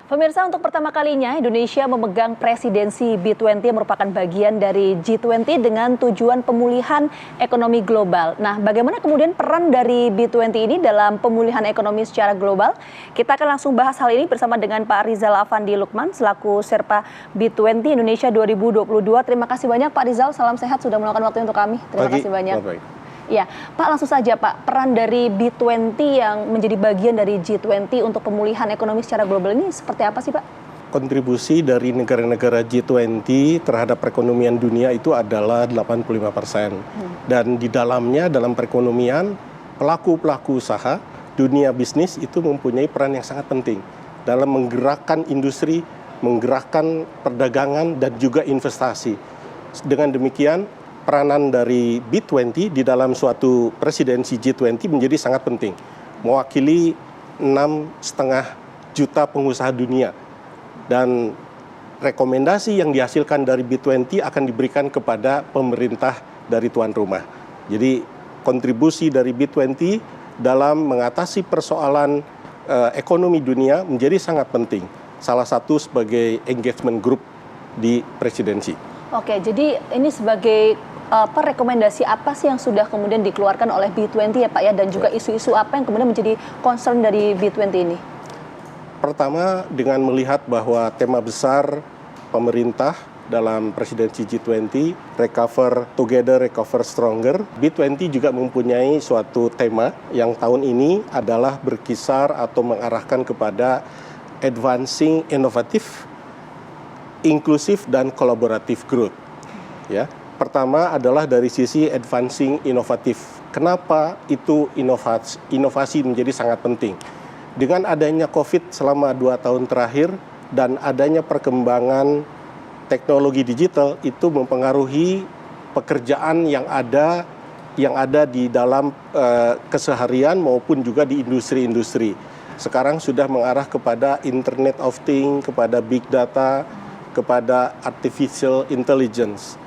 Pemirsa, untuk pertama kalinya Indonesia memegang presidensi B20 yang merupakan bagian dari G20 dengan tujuan pemulihan ekonomi global. Nah, bagaimana kemudian peran dari B20 ini dalam pemulihan ekonomi secara global? Kita akan langsung bahas hal ini bersama dengan Pak Rizal Afandi Lukman selaku Sherpa B20 Indonesia 2022. Terima kasih banyak Pak Rizal, salam sehat sudah meluangkan waktu untuk kami. Terima kasih banyak. Ya, Pak, langsung saja Pak, peran dari B20 yang menjadi bagian dari G20 untuk pemulihan ekonomi secara global ini seperti apa sih Pak? Kontribusi dari negara-negara G20 terhadap perekonomian dunia itu adalah 85%. Dan di dalamnya, dalam perekonomian, pelaku-pelaku usaha, dunia bisnis itu mempunyai peran yang sangat penting dalam menggerakkan industri, menggerakkan perdagangan, dan juga investasi. Dengan demikian, peranan dari B20 di dalam suatu presidensi G20 menjadi sangat penting, mewakili 6,5 juta pengusaha dunia, dan rekomendasi yang dihasilkan dari B20 akan diberikan kepada pemerintah dari tuan rumah. Jadi kontribusi dari B20 dalam mengatasi persoalan ekonomi dunia menjadi sangat penting, salah satu sebagai engagement group di presidensi. Oke, jadi ini sebagai rekomendasi apa sih yang sudah kemudian dikeluarkan oleh B20 ya Pak ya, dan juga isu-isu apa yang kemudian menjadi concern dari B20 ini? Pertama, dengan melihat bahwa tema besar pemerintah dalam presidensi G20, Recover Together, Recover Stronger, B20 juga mempunyai suatu tema yang tahun ini adalah berkisar atau mengarahkan kepada advancing innovative, inclusive, dan collaborative growth. Ya. Pertama adalah dari sisi advancing inovatif. Kenapa itu inovasi menjadi sangat penting? Dengan adanya COVID selama 2 tahun terakhir dan adanya perkembangan teknologi digital, itu mempengaruhi pekerjaan yang ada di dalam keseharian maupun juga di industri-industri. Sekarang sudah mengarah kepada Internet of Things, kepada big data, kepada artificial intelligence.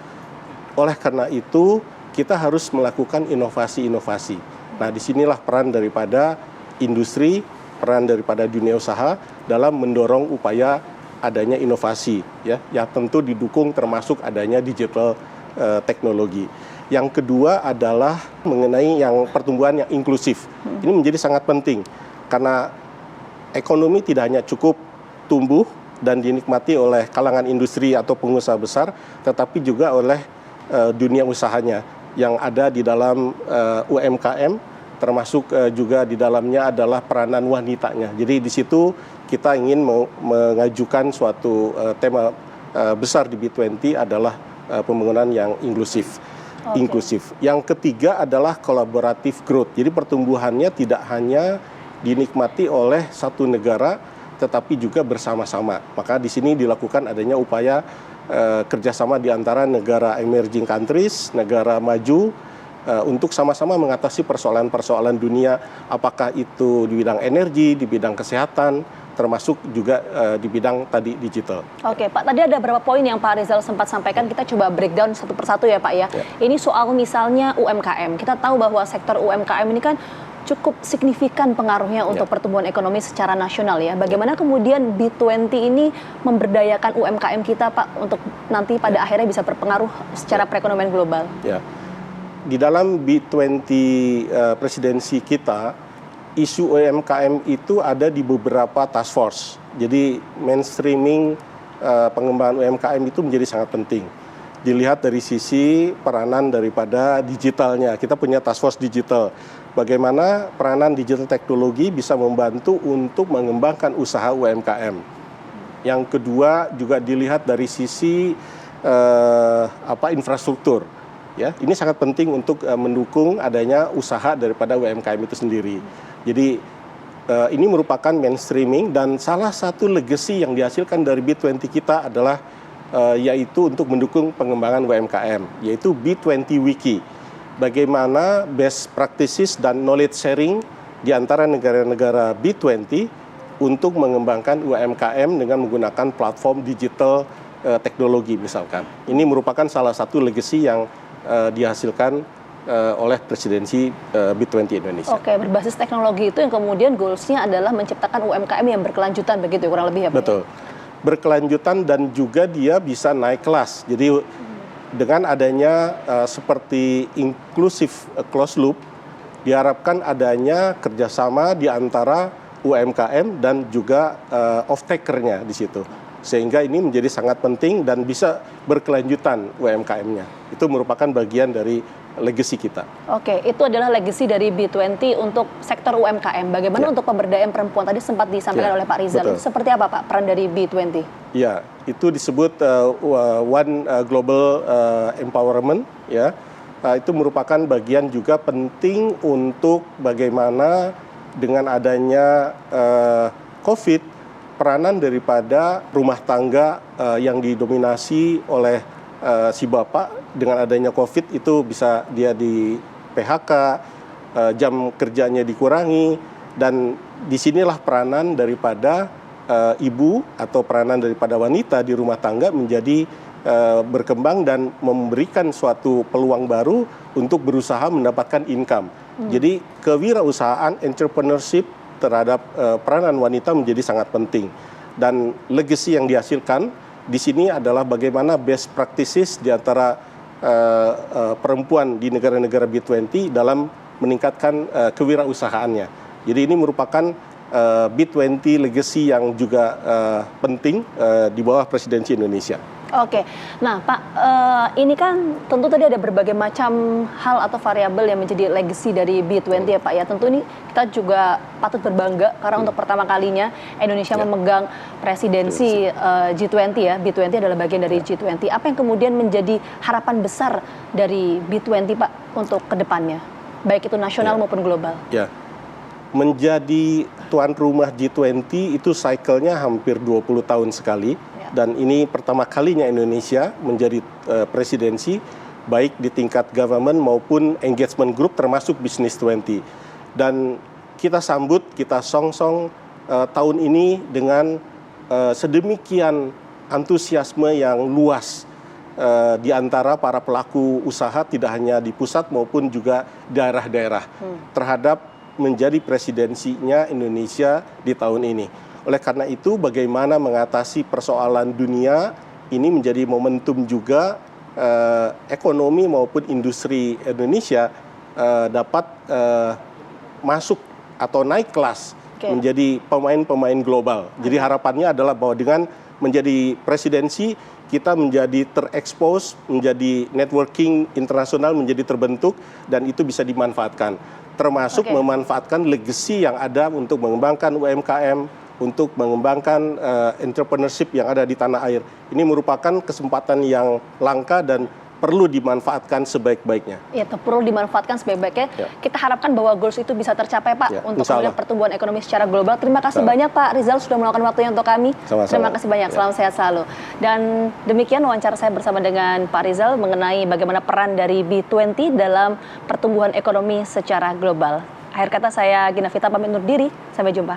Oleh karena itu, kita harus melakukan inovasi-inovasi. Nah, disinilah peran daripada industri, peran daripada dunia usaha dalam mendorong upaya adanya inovasi, ya tentu didukung termasuk adanya digital teknologi. Yang kedua adalah mengenai yang pertumbuhan yang inklusif. Ini menjadi sangat penting karena ekonomi tidak hanya cukup tumbuh dan dinikmati oleh kalangan industri atau pengusaha besar, tetapi juga oleh dunia usahanya yang ada di dalam UMKM, termasuk juga di dalamnya adalah peranan wanitanya. Jadi di situ kita ingin mengajukan suatu tema besar di B20 adalah pembangunan yang inklusif. Yang ketiga adalah collaborative growth. Jadi pertumbuhannya tidak hanya dinikmati oleh satu negara, tetapi juga bersama-sama. Maka di sini dilakukan adanya upaya kerjasama di antara negara emerging countries, negara maju, untuk sama-sama mengatasi persoalan-persoalan dunia, apakah itu di bidang energi, di bidang kesehatan, termasuk juga di bidang tadi digital. Oke Pak, tadi ada beberapa poin yang Pak Rizal sempat sampaikan, kita coba breakdown satu persatu ya Pak ya. Ini soal misalnya UMKM, kita tahu bahwa sektor UMKM ini kan cukup signifikan pengaruhnya untuk pertumbuhan ekonomi secara nasional ya. Bagaimana kemudian B20 ini memberdayakan UMKM kita Pak untuk nanti pada akhirnya bisa berpengaruh secara perekonomian global? Ya. Di dalam B20 presidensi kita, isu UMKM itu ada di beberapa task force. Jadi mainstreaming pengembangan UMKM itu menjadi sangat penting. Dilihat dari sisi peranan daripada digitalnya. Kita punya task force digital. Bagaimana peranan digital teknologi bisa membantu untuk mengembangkan usaha UMKM. Yang kedua juga dilihat dari sisi infrastruktur. Ya, ini sangat penting untuk mendukung adanya usaha daripada UMKM itu sendiri. Jadi ini merupakan mainstreaming, dan salah satu legacy yang dihasilkan dari B20 kita adalah yaitu untuk mendukung pengembangan UMKM, yaitu B20 Wiki. Bagaimana best practices dan knowledge sharing di antara negara-negara B20 untuk mengembangkan UMKM dengan menggunakan platform digital teknologi misalkan. Ini merupakan salah satu legacy yang dihasilkan oleh presidensi B20 Indonesia. Oke, berbasis teknologi itu yang kemudian goals-nya adalah menciptakan UMKM yang berkelanjutan begitu kurang lebih ya Pak? Betul. Berkelanjutan dan juga dia bisa naik kelas. Jadi dengan adanya seperti inclusive closed loop, diharapkan adanya kerjasama di antara UMKM dan juga off-taker-nya di situ. Sehingga ini menjadi sangat penting dan bisa berkelanjutan UMKM-nya. Itu merupakan bagian dari legacy kita. Oke, itu adalah legacy dari B20 untuk sektor UMKM. Bagaimana untuk pemberdayaan perempuan? Tadi sempat disampaikan oleh Pak Rizal. Itu seperti apa Pak peran dari B20? Ya, itu disebut One Global Empowerment. Ya, itu merupakan bagian juga penting untuk bagaimana dengan adanya COVID, peranan daripada rumah tangga yang didominasi oleh si bapak dengan adanya COVID itu bisa dia di PHK, jam kerjanya dikurangi, dan disinilah peranan daripada ibu atau peranan daripada wanita di rumah tangga menjadi berkembang dan memberikan suatu peluang baru untuk berusaha mendapatkan income. Jadi kewirausahaan, entrepreneurship terhadap peranan wanita menjadi sangat penting. Dan legacy yang dihasilkan di sini adalah bagaimana best practices di antara perempuan di negara-negara B20 dalam meningkatkan kewirausahaannya. Jadi ini merupakan B20 legacy yang juga penting di bawah presidensi Indonesia. Oke, nah Pak, ini kan tentu tadi ada berbagai macam hal atau variabel yang menjadi legacy dari B20 ya Pak ya. Tentu ini kita juga patut berbangga karena untuk pertama kalinya Indonesia memegang presidensi G20 ya. B20 adalah bagian dari G20. Apa yang kemudian menjadi harapan besar dari B20 Pak untuk kedepannya, baik itu nasional maupun global? Ya, menjadi tuan rumah G20 itu cycle-nya hampir 20 tahun sekali. Dan ini pertama kalinya Indonesia menjadi presidensi, baik di tingkat government maupun engagement group termasuk Business 20. Dan kita sambut, kita songsong tahun ini dengan sedemikian antusiasme yang luas di antara para pelaku usaha, tidak hanya di pusat maupun juga daerah-daerah terhadap menjadi presidensinya Indonesia di tahun ini. Oleh karena itu, bagaimana mengatasi persoalan dunia ini menjadi momentum juga ekonomi maupun industri Indonesia dapat masuk atau naik kelas menjadi pemain-pemain global. Jadi harapannya adalah bahwa dengan menjadi presidensi, kita menjadi terekspos, menjadi networking internasional menjadi terbentuk, dan itu bisa dimanfaatkan. Termasuk memanfaatkan legacy yang ada untuk mengembangkan UMKM, untuk mengembangkan entrepreneurship yang ada di tanah air. Ini merupakan kesempatan yang langka dan perlu dimanfaatkan sebaik-baiknya. Ya, perlu dimanfaatkan sebaik-baiknya. Ya. Kita harapkan bahwa goals itu bisa tercapai Pak, untuk kemudian pertumbuhan ekonomi secara global. Terima kasih banyak Pak Rizal sudah meluangkan waktunya untuk kami. Sama-sama. Terima kasih banyak, salam sehat selalu. Dan demikian wawancara saya bersama dengan Pak Rizal mengenai bagaimana peran dari B20 dalam pertumbuhan ekonomi secara global. Akhir kata saya Gina Vita pamit undur diri, sampai jumpa.